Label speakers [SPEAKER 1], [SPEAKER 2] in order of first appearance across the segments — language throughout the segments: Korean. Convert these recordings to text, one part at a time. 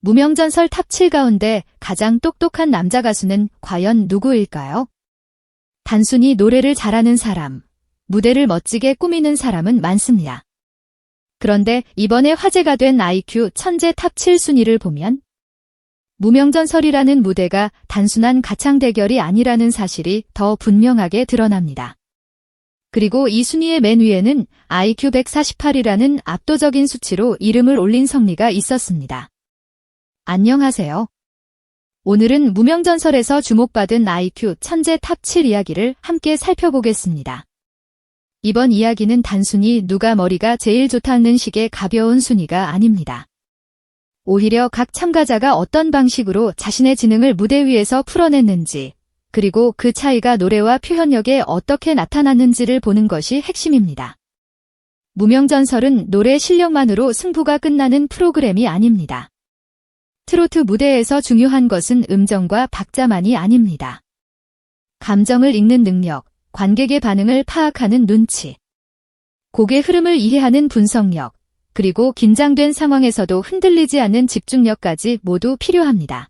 [SPEAKER 1] 무명전설 탑 7 가운데 가장 똑똑한 남자 가수는 과연 누구일까요? 단순히 노래를 잘하는 사람, 무대를 멋지게 꾸미는 사람은 많습니다. 그런데 이번에 화제가 된 IQ 천재 탑 7 순위를 보면 무명전설이라는 무대가 단순한 가창 대결이 아니라는 사실이 더 분명하게 드러납니다. 그리고 이 순위의 맨 위에는 IQ 148이라는 압도적인 수치로 이름을 올린 성리가 있었습니다. 안녕하세요. 오늘은 무명전설에서 주목받은 IQ 천재 탑 7 이야기를 함께 살펴보겠습니다. 이번 이야기는 단순히 누가 머리가 제일 좋다는 식의 가벼운 순위가 아닙니다. 오히려 각 참가자가 어떤 방식으로 자신의 지능을 무대 위에서 풀어냈는지, 그리고 그 차이가 노래와 표현력에 어떻게 나타났는지를 보는 것이 핵심입니다. 무명전설은 노래 실력만으로 승부가 끝나는 프로그램이 아닙니다. 트로트 무대에서 중요한 것은 음정과 박자만이 아닙니다. 감정을 읽는 능력, 관객의 반응을 파악하는 눈치, 곡의 흐름을 이해하는 분석력, 그리고 긴장된 상황에서도 흔들리지 않는 집중력까지 모두 필요합니다.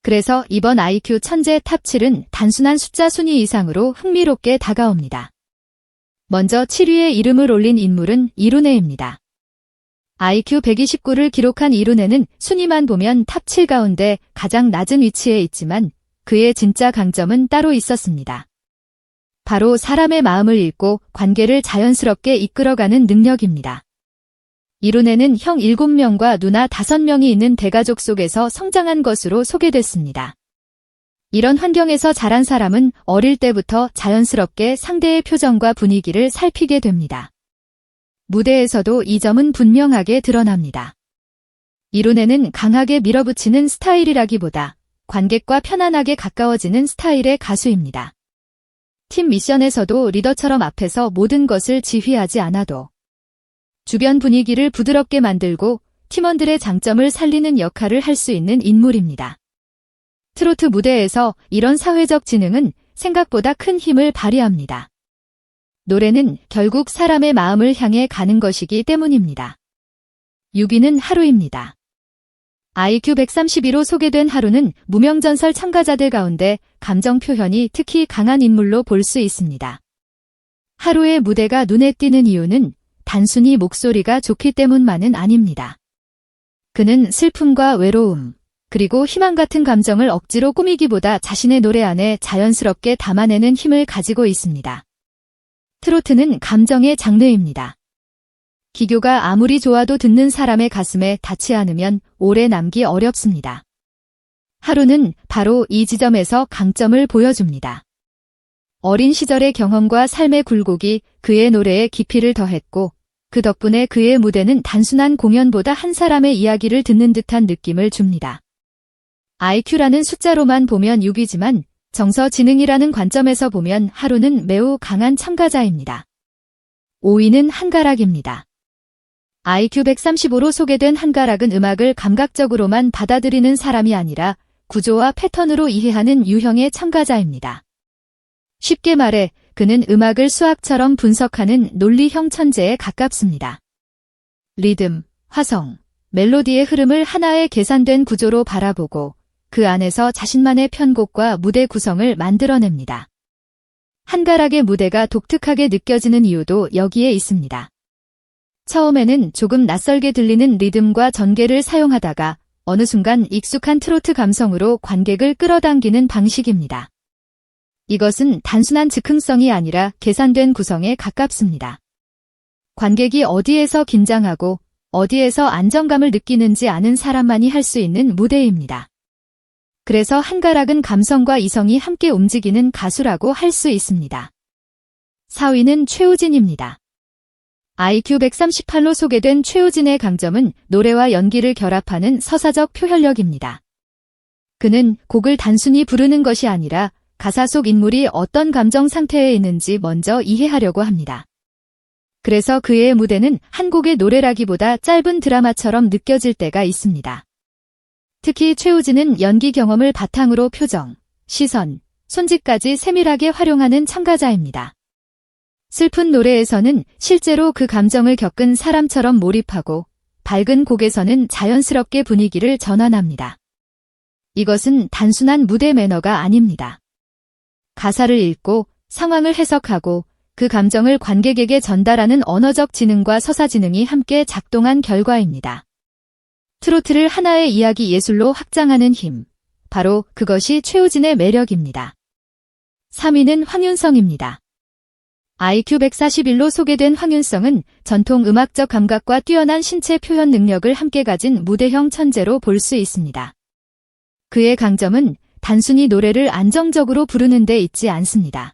[SPEAKER 1] 그래서 이번 IQ 천재 탑 7은 단순한 숫자 순위 이상으로 흥미롭게 다가옵니다. 먼저 7위에 이름을 올린 인물은 이룬해입니다. IQ 129를 기록한 이룬해는 순위만 보면 탑 7 가운데 가장 낮은 위치에 있지만 그의 진짜 강점은 따로 있었습니다. 바로 사람의 마음을 읽고 관계를 자연스럽게 이끌어가는 능력입니다. 이룬해는 형 7명과 누나 5명이 있는 대가족 속에서 성장한 것으로 소개됐습니다. 이런 환경에서 자란 사람은 어릴 때부터 자연스럽게 상대의 표정과 분위기를 살피게 됩니다. 무대에서도 이 점은 분명하게 드러납니다. 이룬해는 강하게 밀어붙이는 스타일이라기보다 관객과 편안하게 가까워지는 스타일의 가수입니다. 팀 미션에서도 리더처럼 앞에서 모든 것을 지휘하지 않아도 주변 분위기를 부드럽게 만들고 팀원들의 장점을 살리는 역할을 할 수 있는 인물입니다. 트로트 무대에서 이런 사회적 지능은 생각보다 큰 힘을 발휘합니다. 노래는 결국 사람의 마음을 향해 가는 것이기 때문입니다. 6위는 하루입니다. IQ 132로 소개된 하루는 무명전설 참가자들 가운데 감정 표현이 특히 강한 인물로 볼 수 있습니다. 하루의 무대가 눈에 띄는 이유는 단순히 목소리가 좋기 때문만은 아닙니다. 그는 슬픔과 외로움, 그리고 희망 같은 감정을 억지로 꾸미기보다 자신의 노래 안에 자연스럽게 담아내는 힘을 가지고 있습니다. 트로트는 감정의 장르입니다. 기교가 아무리 좋아도 듣는 사람의 가슴에 닿지 않으면 오래 남기 어렵습니다. 하루는 바로 이 지점에서 강점을 보여줍니다. 어린 시절의 경험과 삶의 굴곡이 그의 노래에 깊이를 더했고 그 덕분에 그의 무대는 단순한 공연보다 한 사람의 이야기를 듣는 듯한 느낌을 줍니다. IQ라는 숫자로만 보면 6위지만 정서 지능이라는 관점에서 보면 하루는 매우 강한 참가자입니다. 5위는 한가락입니다. IQ 135로 소개된 한가락은 음악을 감각적으로만 받아들이는 사람이 아니라 구조와 패턴으로 이해하는 유형의 참가자입니다. 쉽게 말해 그는 음악을 수학처럼 분석하는 논리형 천재에 가깝습니다. 리듬, 화성, 멜로디의 흐름을 하나의 계산된 구조로 바라보고 그 안에서 자신만의 편곡과 무대 구성을 만들어냅니다. 한가락의 무대가 독특하게 느껴지는 이유도 여기에 있습니다. 처음에는 조금 낯설게 들리는 리듬과 전개를 사용하다가 어느 순간 익숙한 트로트 감성으로 관객을 끌어당기는 방식입니다. 이것은 단순한 즉흥성이 아니라 계산된 구성에 가깝습니다. 관객이 어디에서 긴장하고 어디에서 안정감을 느끼는지 아는 사람만이 할 수 있는 무대입니다. 그래서 한가락은 감성과 이성이 함께 움직이는 가수라고 할 수 있습니다. 4위는 최우진입니다. IQ 138로 소개된 최우진의 강점은 노래와 연기를 결합하는 서사적 표현력입니다. 그는 곡을 단순히 부르는 것이 아니라 가사 속 인물이 어떤 감정 상태에 있는지 먼저 이해하려고 합니다. 그래서 그의 무대는 한 곡의 노래라기보다 짧은 드라마처럼 느껴질 때가 있습니다. 특히 최우진은 연기 경험을 바탕으로 표정, 시선, 손짓까지 세밀하게 활용하는 참가자입니다. 슬픈 노래에서는 실제로 그 감정을 겪은 사람처럼 몰입하고 밝은 곡에서는 자연스럽게 분위기를 전환합니다. 이것은 단순한 무대 매너가 아닙니다. 가사를 읽고 상황을 해석하고 그 감정을 관객에게 전달하는 언어적 지능과 서사 지능이 함께 작동한 결과입니다. 트로트를 하나의 이야기 예술로 확장하는 힘, 바로 그것이 최우진의 매력입니다. 3위는 황윤성입니다. IQ 141로 소개된 황윤성은 전통 음악적 감각과 뛰어난 신체 표현 능력을 함께 가진 무대형 천재로 볼 수 있습니다. 그의 강점은 단순히 노래를 안정적으로 부르는 데 있지 않습니다.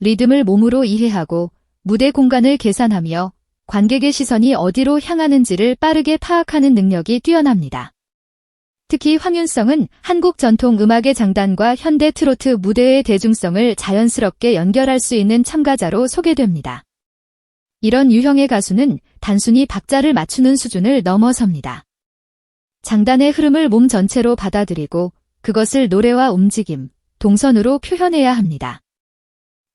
[SPEAKER 1] 리듬을 몸으로 이해하고 무대 공간을 계산하며 관객의 시선이 어디로 향하는지를 빠르게 파악하는 능력이 뛰어납니다. 특히 황윤성은 한국 전통 음악의 장단과 현대 트로트 무대의 대중성을 자연스럽게 연결할 수 있는 참가자로 소개됩니다. 이런 유형의 가수는 단순히 박자를 맞추는 수준을 넘어섭니다. 장단의 흐름을 몸 전체로 받아들이고 그것을 노래와 움직임, 동선으로 표현해야 합니다.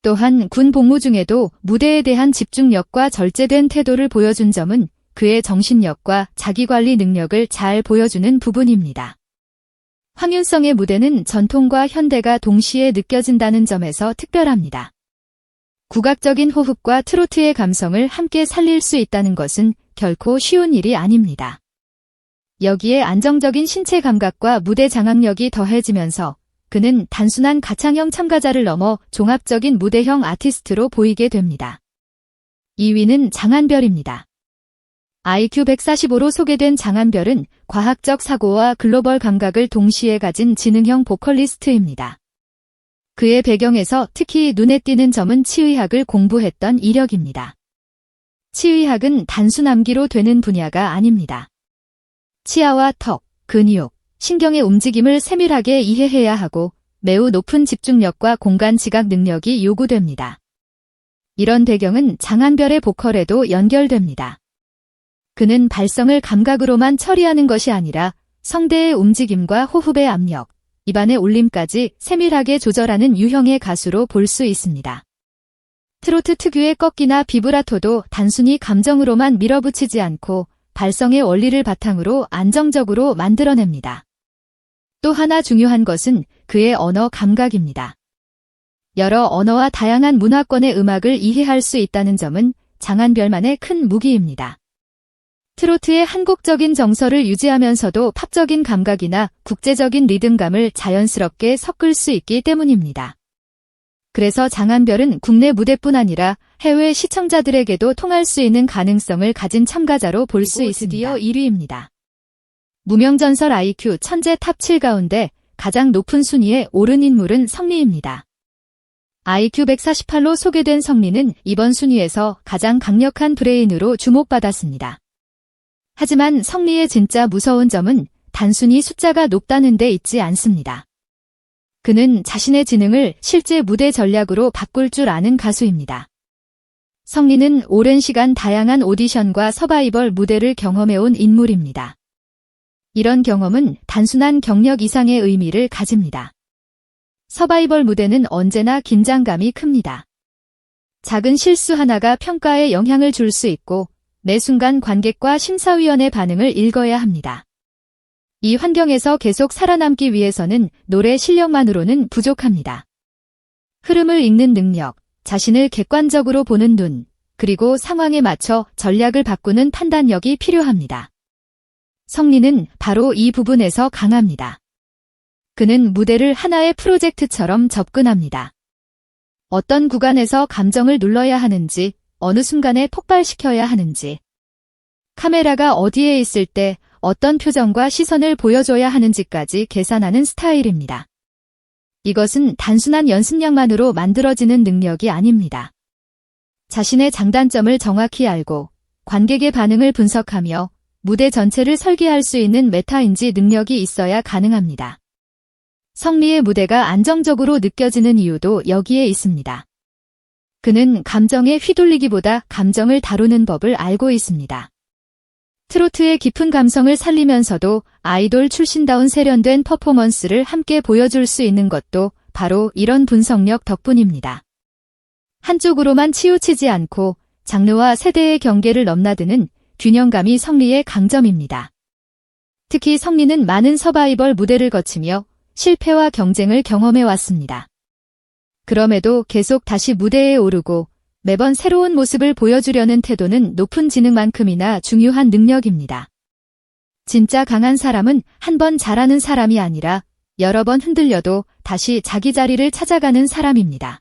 [SPEAKER 1] 또한 군 복무 중에도 무대에 대한 집중력과 절제된 태도를 보여준 점은 그의 정신력과 자기관리 능력을 잘 보여주는 부분입니다. 황윤성의 무대는 전통과 현대가 동시에 느껴진다는 점에서 특별합니다. 국악적인 호흡과 트로트의 감성을 함께 살릴 수 있다는 것은 결코 쉬운 일이 아닙니다. 여기에 안정적인 신체 감각과 무대 장악력이 더해지면서 그는 단순한 가창형 참가자를 넘어 종합적인 무대형 아티스트로 보이게 됩니다. 2위는 장한별입니다. IQ 145로 소개된 장한별은 과학적 사고와 글로벌 감각을 동시에 가진 지능형 보컬리스트입니다. 그의 배경에서 특히 눈에 띄는 점은 치의학을 공부했던 이력입니다. 치의학은 단순 암기로 되는 분야가 아닙니다. 치아와 턱, 근육, 신경의 움직임을 세밀하게 이해해야 하고 매우 높은 집중력과 공간 지각 능력이 요구됩니다. 이런 배경은 장한별의 보컬에도 연결됩니다. 그는 발성을 감각으로만 처리하는 것이 아니라 성대의 움직임과 호흡의 압력, 입안의 울림까지 세밀하게 조절하는 유형의 가수로 볼 수 있습니다. 트로트 특유의 꺾기나 비브라토도 단순히 감정으로만 밀어붙이지 않고 발성의 원리를 바탕으로 안정적으로 만들어냅니다. 또 하나 중요한 것은 그의 언어 감각입니다. 여러 언어와 다양한 문화권의 음악을 이해할 수 있다는 점은 장한별만의 큰 무기입니다. 트로트의 한국적인 정서를 유지하면서도 팝적인 감각이나 국제적인 리듬감을 자연스럽게 섞을 수 있기 때문입니다. 그래서 장한별은 국내 무대뿐 아니라 해외 시청자들에게도 통할 수 있는 가능성을 가진 참가자로 볼 수 있습니다. 드디어 1위입니다. 무명전설 IQ 천재 탑 7 가운데 가장 높은 순위에 오른 인물은 성리입니다. IQ 148로 소개된 성리는 이번 순위에서 가장 강력한 브레인으로 주목받았습니다. 하지만 성리의 진짜 무서운 점은 단순히 숫자가 높다는 데 있지 않습니다. 그는 자신의 지능을 실제 무대 전략으로 바꿀 줄 아는 가수입니다. 성리는 오랜 시간 다양한 오디션과 서바이벌 무대를 경험해온 인물입니다. 이런 경험은 단순한 경력 이상의 의미를 가집니다. 서바이벌 무대는 언제나 긴장감이 큽니다. 작은 실수 하나가 평가에 영향을 줄 수 있고 매 순간 관객과 심사위원의 반응을 읽어야 합니다. 이 환경에서 계속 살아남기 위해서는 노래 실력만으로는 부족합니다. 흐름을 읽는 능력, 자신을 객관적으로 보는 눈, 그리고 상황에 맞춰 전략을 바꾸는 판단력이 필요합니다. 성리는 바로 이 부분에서 강합니다. 그는 무대를 하나의 프로젝트처럼 접근합니다. 어떤 구간에서 감정을 눌러야 하는지, 어느 순간에 폭발시켜야 하는지, 카메라가 어디에 있을 때 어떤 표정과 시선을 보여줘야 하는지까지 계산하는 스타일입니다. 이것은 단순한 연습량만으로 만들어지는 능력이 아닙니다. 자신의 장단점을 정확히 알고 관객의 반응을 분석하며 무대 전체를 설계할 수 있는 메타인지 능력이 있어야 가능합니다. 성리의 무대가 안정적으로 느껴지는 이유도 여기에 있습니다. 그는 감정에 휘둘리기보다 감정을 다루는 법을 알고 있습니다. 트로트의 깊은 감성을 살리면서도 아이돌 출신다운 세련된 퍼포먼스를 함께 보여줄 수 있는 것도 바로 이런 분석력 덕분입니다. 한쪽으로만 치우치지 않고 장르와 세대의 경계를 넘나드는 균형감이 성리의 강점입니다. 특히 성리는 많은 서바이벌 무대를 거치며 실패와 경쟁을 경험해 왔습니다. 그럼에도 계속 다시 무대에 오르고 매번 새로운 모습을 보여주려는 태도는 높은 지능만큼이나 중요한 능력입니다. 진짜 강한 사람은 한 번 잘하는 사람이 아니라 여러 번 흔들려도 다시 자기 자리를 찾아가는 사람입니다.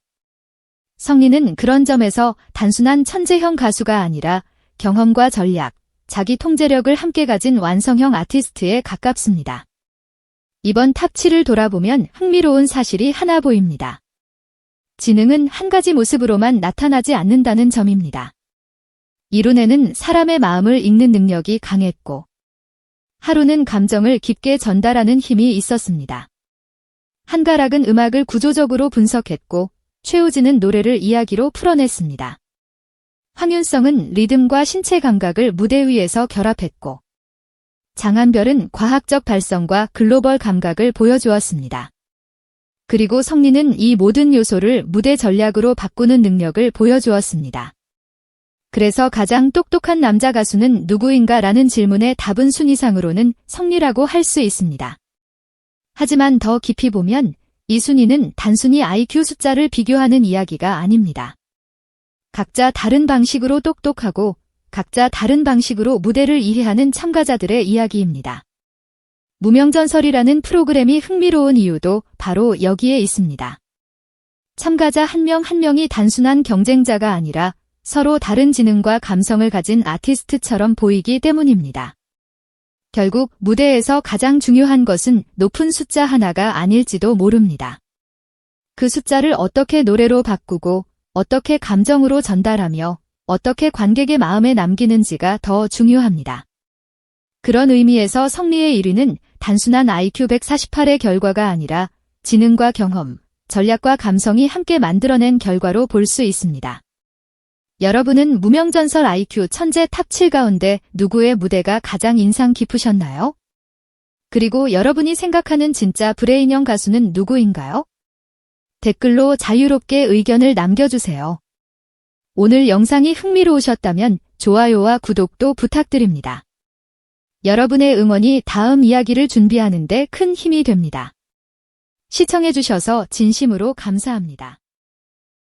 [SPEAKER 1] 성리는 그런 점에서 단순한 천재형 가수가 아니라 경험과 전략, 자기 통제력을 함께 가진 완성형 아티스트에 가깝습니다. 이번 탑7을 돌아보면 흥미로운 사실이 하나 보입니다. 지능은 한 가지 모습으로만 나타나지 않는다는 점입니다. 이룬에는 사람의 마음을 읽는 능력이 강했고, 하루는 감정을 깊게 전달하는 힘이 있었습니다. 한가락은 음악을 구조적으로 분석했고, 최우진은 노래를 이야기로 풀어냈습니다. 황윤성은 리듬과 신체 감각을 무대 위에서 결합했고, 장한별은 과학적 발성과 글로벌 감각을 보여주었습니다. 그리고 성리는 이 모든 요소를 무대 전략으로 바꾸는 능력을 보여주었습니다. 그래서 가장 똑똑한 남자 가수는 누구인가 라는 질문의 답은 순위상으로는 성리라고 할 수 있습니다. 하지만 더 깊이 보면 이 순위는 단순히 IQ 숫자를 비교하는 이야기가 아닙니다. 각자 다른 방식으로 똑똑하고 각자 다른 방식으로 무대를 이해하는 참가자들의 이야기입니다. 무명전설이라는 프로그램이 흥미로운 이유도 바로 여기에 있습니다. 참가자 한 명 한 명이 단순한 경쟁자가 아니라 서로 다른 지능과 감성을 가진 아티스트처럼 보이기 때문입니다. 결국 무대에서 가장 중요한 것은 높은 숫자 하나가 아닐지도 모릅니다. 그 숫자를 어떻게 노래로 바꾸고 어떻게 감정으로 전달하며 어떻게 관객의 마음에 남기는지가 더 중요합니다. 그런 의미에서 성리의 1위는 단순한 IQ 148의 결과가 아니라 지능과 경험, 전략과 감성이 함께 만들어낸 결과로 볼 수 있습니다. 여러분은 무명전설 IQ 천재 탑7 가운데 누구의 무대가 가장 인상 깊으셨나요? 그리고 여러분이 생각하는 진짜 브레인형 가수는 누구인가요? 댓글로 자유롭게 의견을 남겨주세요. 오늘 영상이 흥미로우셨다면 좋아요와 구독도 부탁드립니다. 여러분의 응원이 다음 이야기를 준비하는 데 큰 힘이 됩니다. 시청해주셔서 진심으로 감사합니다.